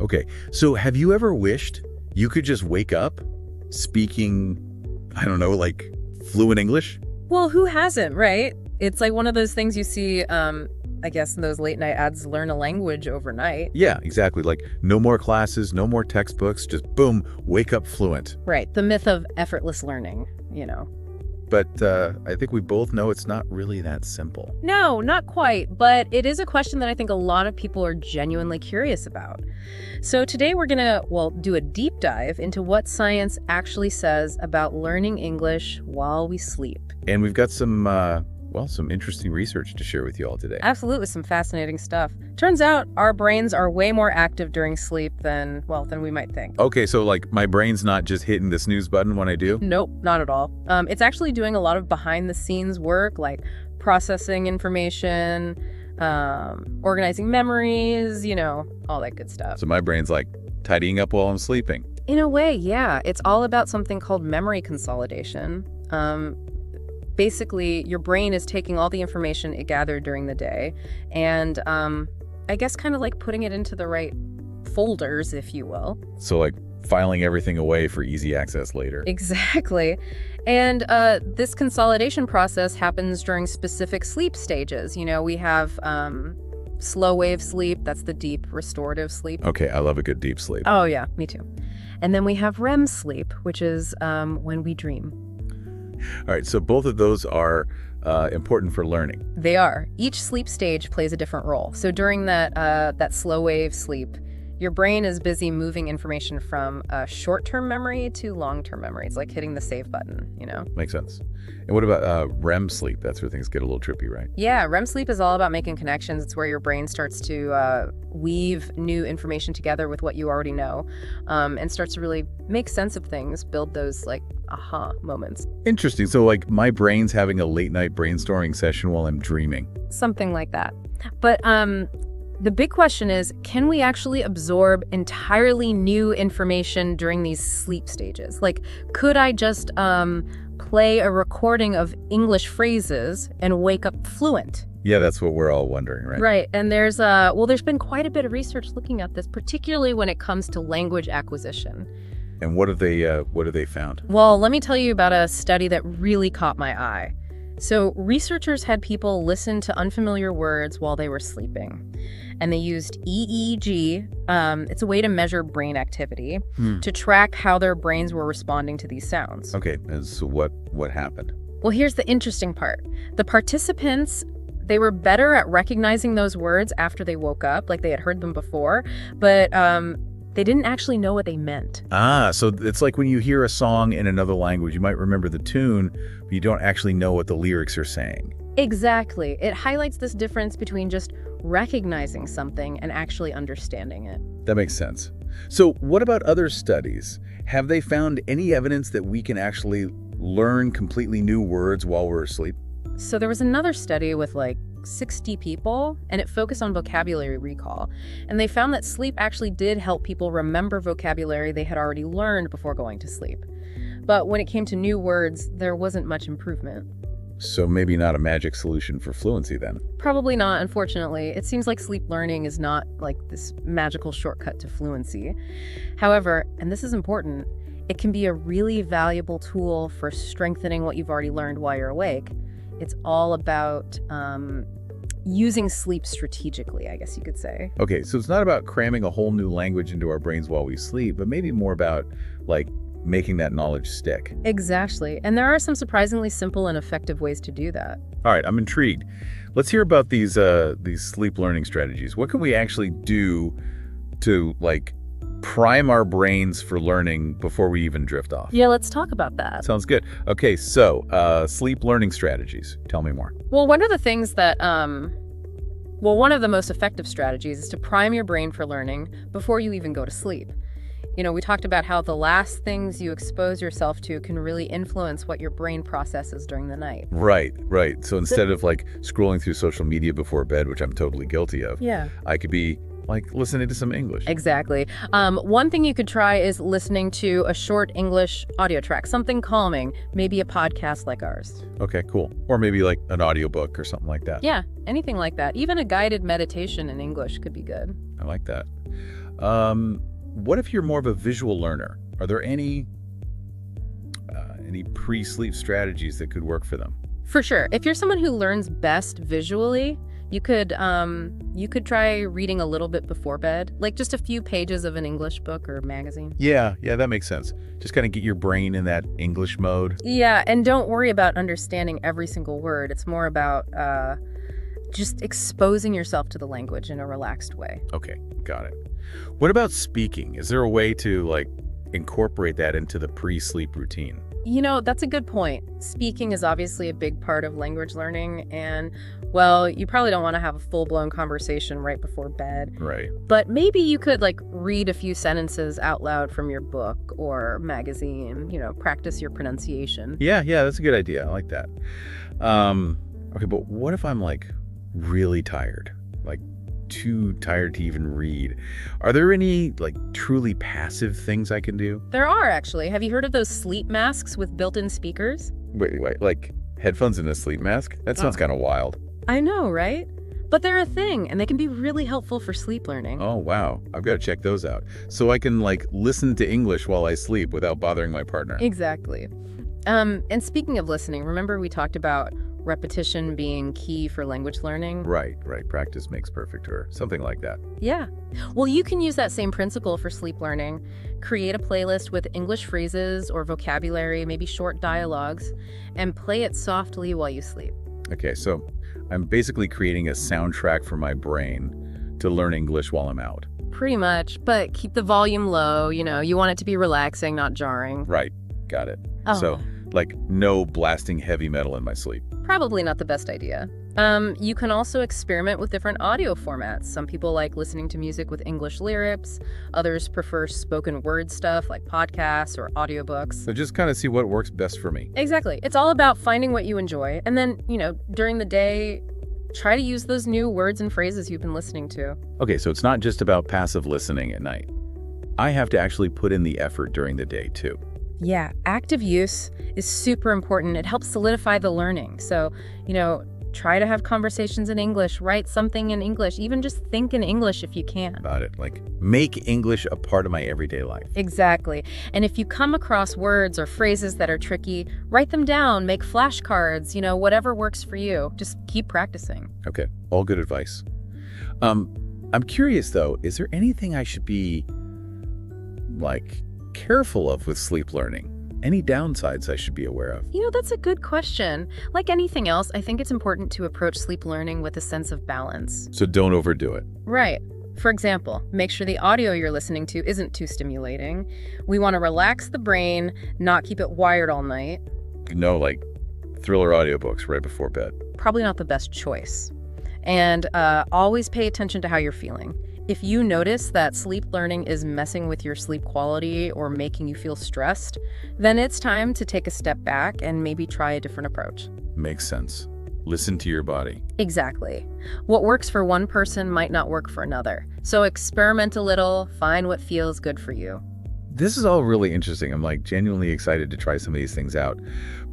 Okay, so have you ever wished you could just wake up speaking, I don't know, like fluent English? Well, who hasn't, right? It's like one of those things you see, I guess, in those late night ads, learn a language overnight. Yeah, exactly. Like no more classes, no more textbooks, just boom, wake up fluent. Right. The myth of effortless learning. But I think we both know it's not really that simple. No, not quite, but it is a question that I think a lot of people are genuinely curious about. So today we're going to, do a deep dive into what science actually says about learning English while we sleep. And we've got some interesting research to share with you all today. Absolutely, some fascinating stuff. Turns out our brains are way more active during sleep than we might think. Okay, so like my brain's not just hitting the snooze button when I do? Nope, not at all. It's actually doing a lot of behind-the-scenes work, like processing information, organizing memories, all that good stuff. So my brain's like tidying up while I'm sleeping. In a way, yeah. It's all about something called memory consolidation. Basically, your brain is taking all the information it gathered during the day and I guess kind of like putting it into the right folders, if you will. So like filing everything away for easy access later. Exactly. And this consolidation process happens during specific sleep stages. We have slow wave sleep. That's the deep restorative sleep. Okay, I love a good deep sleep. Oh, yeah, me too. And then we have REM sleep, which is when we dream. All right, so both of those are important for learning. They are. Each sleep stage plays a different role. So during that slow wave sleep, your brain is busy moving information from short-term memory to long-term memory. It's like hitting the save button, Makes sense. And what about REM sleep? That's where things get a little trippy, right? Yeah, REM sleep is all about making connections. It's where your brain starts to weave new information together with what you already know, and starts to really make sense of things, build those like aha moments. Interesting. So like my brain's having a late night brainstorming session while I'm dreaming. Something like that. But the big question is, can we actually absorb entirely new information during these sleep stages? Like, could I just play a recording of English phrases and wake up fluent? Yeah, that's what we're all wondering, right? Right. And there's been quite a bit of research looking at this, particularly when it comes to language acquisition. And what have they found? Well, let me tell you about a study that really caught my eye. So researchers had people listen to unfamiliar words while they were sleeping. And they used EEG, it's a way to measure brain activity, to track how their brains were responding to these sounds. Okay, and so what happened? Well, here's the interesting part. The participants, they were better at recognizing those words after they woke up, like they had heard them before, but they didn't actually know what they meant. Ah, so it's like when you hear a song in another language, you might remember the tune, but you don't actually know what the lyrics are saying. Exactly. It highlights this difference between just recognizing something and actually understanding it. That makes sense. So what about other studies? Have they found any evidence that we can actually learn completely new words while we're asleep? So there was another study with like 60 people, and it focused on vocabulary recall. And they found that sleep actually did help people remember vocabulary they had already learned before going to sleep. But when it came to new words, there wasn't much improvement. So maybe not a magic solution for fluency then? Probably not, unfortunately. It seems like sleep learning is not like this magical shortcut to fluency. However, and this is important, it can be a really valuable tool for strengthening what you've already learned while you're awake. It's all about using sleep strategically, I guess you could say. Okay, so it's not about cramming a whole new language into our brains while we sleep, but maybe more about like making that knowledge stick. Exactly. And there are some surprisingly simple and effective ways to do that. All right, I'm intrigued. Let's hear about these sleep learning strategies. What can we actually do to like prime our brains for learning before we even drift off? Yeah, let's talk about that. Sounds good. Okay, so sleep learning strategies. Tell me more. Well, one of the things that one of the most effective strategies is to prime your brain for learning before you even go to sleep. We talked about how the last things you expose yourself to can really influence what your brain processes during the night. Right. So instead of like scrolling through social media before bed, which I'm totally guilty of, yeah, I could be like listening to some English. Exactly. One thing you could try is listening to a short English audio track, something calming, maybe a podcast like ours. Okay, cool. Or maybe like an audiobook or something like that. Yeah, anything like that. Even a guided meditation in English could be good. I like that. What if you're more of a visual learner? Are there any pre-sleep strategies that could work for them? For sure. If you're someone who learns best visually, you could try reading a little bit before bed, like just a few pages of an English book or magazine. Yeah, that makes sense. Just kind of get your brain in that English mode. Yeah, and don't worry about understanding every single word. It's more about just exposing yourself to the language in a relaxed way. Okay, got it. What about speaking? Is there a way to, like, incorporate that into the pre-sleep routine? That's a good point. Speaking is obviously a big part of language learning, and, well, you probably don't want to have a full-blown conversation right before bed. Right. But maybe you could, like, read a few sentences out loud from your book or magazine, practice your pronunciation. Yeah, that's a good idea. I like that. Okay, but what if I'm, like, really tired? Like, too tired to even read. Are there any, like, truly passive things I can do? There are, actually. Have you heard of those sleep masks with built-in speakers? Wait, like headphones in a sleep mask? That sounds kind of wild. I know, right? But they're a thing, and they can be really helpful for sleep learning. Oh, wow. I've got to check those out. So I can, like, listen to English while I sleep without bothering my partner. Exactly. And speaking of listening, remember we talked about repetition being key for language learning? Right. Practice makes perfect, or something like that. Yeah. Well, you can use that same principle for sleep learning. Create a playlist with English phrases or vocabulary, maybe short dialogues, and play it softly while you sleep. Okay, so I'm basically creating a soundtrack for my brain to learn English while I'm out. Pretty much, but keep the volume low. You want it to be relaxing, not jarring. Right. Got it. Oh. So, like, no blasting heavy metal in my sleep. Probably not the best idea. You can also experiment with different audio formats. Some people like listening to music with English lyrics. Others prefer spoken word stuff like podcasts or audiobooks. So just kind of see what works best for me. Exactly. It's all about finding what you enjoy. And then, during the day, try to use those new words and phrases you've been listening to. Okay, so it's not just about passive listening at night. I have to actually put in the effort during the day, too. Yeah, active use is super important. It helps solidify the learning. So, try to have conversations in English, write something in English, even just think in English if you can. About it. Like, make English a part of my everyday life. Exactly. And if you come across words or phrases that are tricky, write them down, make flashcards, whatever works for you. Just keep practicing. Okay, all good advice. I'm curious, though, is there anything I should be, like, careful of with sleep learning? Any downsides I should be aware of? That's a good question. Like anything else, I think it's important to approach sleep learning with a sense of balance. So don't overdo it. Right. For example, make sure the audio you're listening to isn't too stimulating. We want to relax the brain, not keep it wired all night. No, like, thriller audiobooks right before bed. Probably not the best choice. And always pay attention to how you're feeling. If you notice that sleep learning is messing with your sleep quality or making you feel stressed, then it's time to take a step back and maybe try a different approach. Makes sense. Listen to your body. Exactly. What works for one person might not work for another. So experiment a little, find what feels good for you. This is all really interesting. I'm, like, genuinely excited to try some of these things out.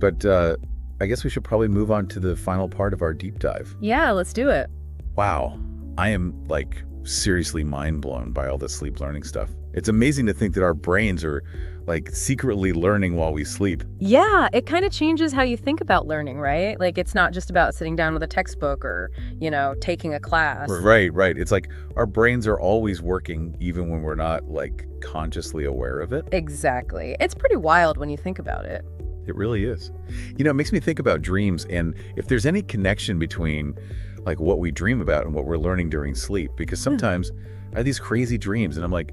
But I guess we should probably move on to the final part of our deep dive. Yeah, let's do it. Wow. I am, like, seriously mind blown by all this sleep learning stuff. It's amazing to think that our brains are, like, secretly learning while we sleep. Yeah, it kind of changes how you think about learning, right? Like, it's not just about sitting down with a textbook or, taking a class. Right. It's like our brains are always working even when we're not, like, consciously aware of it. Exactly. It's pretty wild when you think about it. It really is. It makes me think about dreams and if there's any connection between, like, what we dream about and what we're learning during sleep. Because sometimes I have these crazy dreams and I'm like,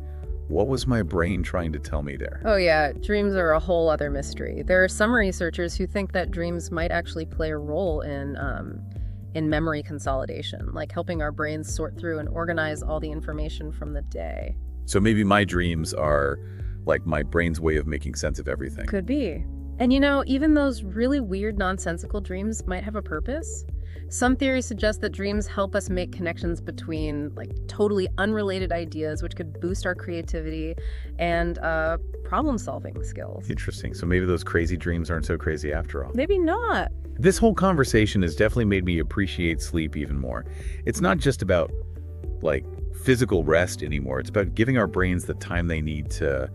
what was my brain trying to tell me there? Oh yeah, dreams are a whole other mystery. There are some researchers who think that dreams might actually play a role in memory consolidation, like helping our brains sort through and organize all the information from the day. So maybe my dreams are, like, my brain's way of making sense of everything. Could be. And even those really weird, nonsensical dreams might have a purpose. Some theories suggest that dreams help us make connections between, like, totally unrelated ideas, which could boost our creativity and problem-solving skills. Interesting. So maybe those crazy dreams aren't so crazy after all. Maybe not. This whole conversation has definitely made me appreciate sleep even more. It's not just about, like, physical rest anymore. It's about giving our brains the time they need to,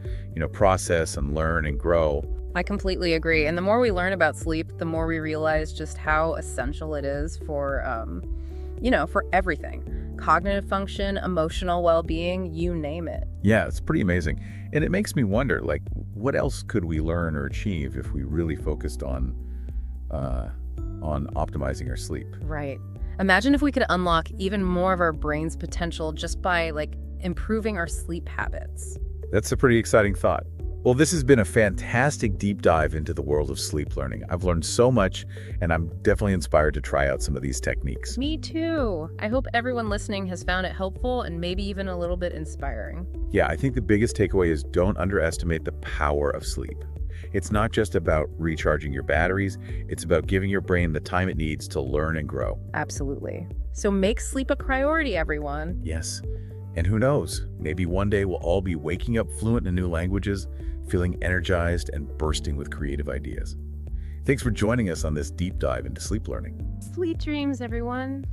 process and learn and grow. I completely agree. And the more we learn about sleep, the more we realize just how essential it is for everything. Cognitive function, emotional well-being, you name it. Yeah, it's pretty amazing. And it makes me wonder, like, what else could we learn or achieve if we really focused on optimizing our sleep? Right. Imagine if we could unlock even more of our brain's potential just by, improving our sleep habits. That's a pretty exciting thought. Well, this has been a fantastic deep dive into the world of sleep learning. I've learned so much, and I'm definitely inspired to try out some of these techniques. Me too. I hope everyone listening has found it helpful and maybe even a little bit inspiring. Yeah, I think the biggest takeaway is don't underestimate the power of sleep. It's not just about recharging your batteries, it's about giving your brain the time it needs to learn and grow. Absolutely. So make sleep a priority, everyone. Yes. And who knows, maybe one day we'll all be waking up fluent in new languages, feeling energized and bursting with creative ideas. Thanks for joining us on this deep dive into sleep learning. Sweet dreams, everyone.